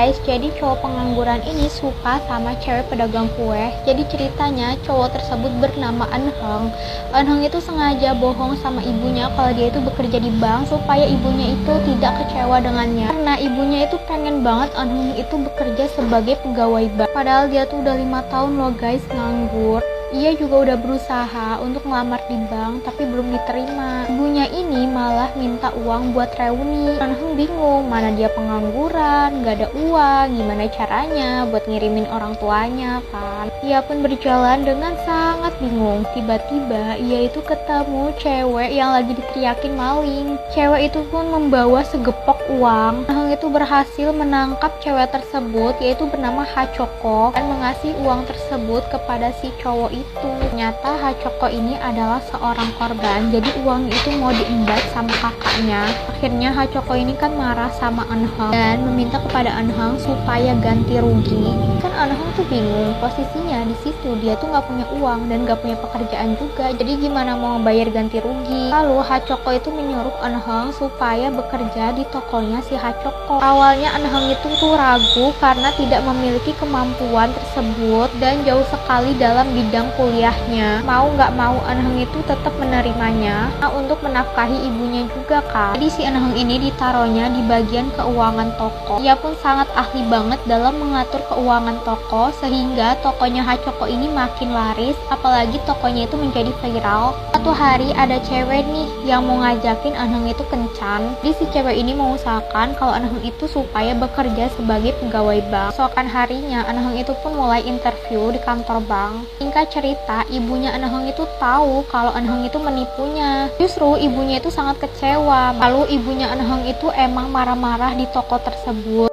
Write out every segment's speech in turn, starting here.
guys, jadi cowok pengangguran ini suka sama cewek pedagang kue. Jadi ceritanya cowok tersebut bernama Anheng. Anheng itu sengaja bohong sama ibunya kalau dia itu bekerja di bank supaya ibunya itu tidak kecewa dengannya. Karena ibunya itu pengen banget Anheng itu bekerja sebagai pegawai bank. Padahal dia tuh udah 5 tahun loh guys nganggur. Ia juga udah berusaha untuk melamar di bank tapi belum diterima. Ibunya ini malah minta uang buat reuni. Anheng bingung, mana dia pengangguran, gak ada uang, gimana caranya buat ngirimin orang tuanya kan. Ia pun berjalan dengan sangat bingung. Tiba-tiba ia itu ketemu cewek yang lagi diteriakin maling. Cewek itu pun membawa segepok uang. Anheng itu berhasil menangkap cewek tersebut, yaitu bernama Hachoko, dan mengasih uang tersebut kepada si cowok itu. Ternyata Hachoko ini adalah seorang korban, jadi uang itu mau diembat sama kakaknya. Akhirnya Hachoko ini kan marah sama Anheng dan meminta kepada Anheng supaya ganti rugi. Kan Anheng tuh bingung, posisinya di situ dia tuh nggak punya uang dan nggak punya pekerjaan juga, jadi gimana mau bayar ganti rugi. Lalu Hachoko itu menyuruh Anheng supaya bekerja di tokonya si Hachoko. Awalnya Anheng itu tuh ragu karena tidak memiliki kemampuan tersebut dan jauh sekali dalam bidang kuliahnya. Mau nggak mau Anheng itu tetap menerimanya untuk menafkahi ibunya juga kan. Jadi si Anheng ini ditaruhnya di bagian keuangan toko. Ia pun sangat ahli banget dalam mengatur keuangan toko sehingga tokonya Hachoko ini makin laris, apalagi tokonya itu menjadi viral. Satu hari ada cewek nih yang mau ngajakin Anheng itu kencan. Jadi si cewek ini mengusahakan kalau Anheng itu supaya bekerja sebagai pegawai bank. Esokan harinya Anheng itu pun mulai interview di kantor bank. Singkat cerita, ibunya Anheng itu tahu kalau Anheng itu menipunya. Justru ibunya itu sangat kecewa. Lalu ibunya Anheng itu emang marah-marah di toko tersebut.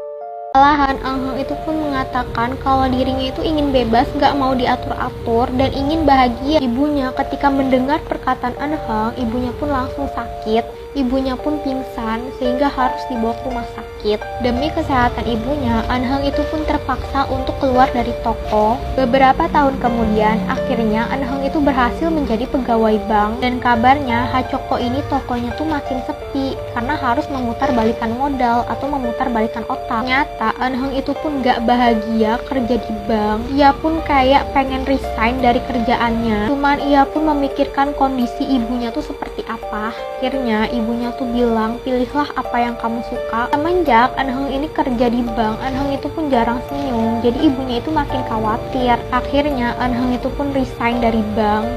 Malahan Anheng itu pun mengatakan kalau dirinya itu ingin bebas, gak mau diatur-atur, dan ingin bahagia. Ibunya ketika mendengar perkataan Anheng, ibunya pun langsung sakit. Ibunya pun pingsan sehingga harus dibawa ke rumah sakit. Demi kesehatan ibunya, Anheng itu pun terpaksa untuk keluar dari toko. Beberapa tahun kemudian, akhirnya Anheng itu berhasil menjadi pegawai bank. Dan kabarnya Hachoko ini tokonya tuh makin sepi karena harus memutar balikan modal atau memutar balikan otak. Ternyata Anheng itu pun gak bahagia kerja di bank. Ia pun kayak pengen resign dari kerjaannya. Cuman ia pun memikirkan kondisi ibunya tuh seperti apa. Akhirnya ibunya tuh bilang, pilihlah apa yang kamu suka. Semenjak Anheng ini kerja di bank, Anheng itu pun jarang senyum. Jadi ibunya itu makin khawatir. Akhirnya Anheng itu pun resign dari bank.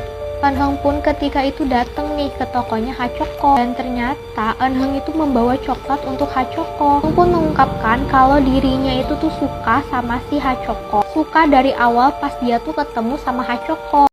Anheng pun ketika itu datang nih ke tokonya Hachoko, dan ternyata Anheng itu membawa coklat untuk Hachoko. Anheng pun mengungkapkan kalau dirinya itu tuh suka sama si Hachoko. Suka dari awal pas dia tuh ketemu sama Hachoko.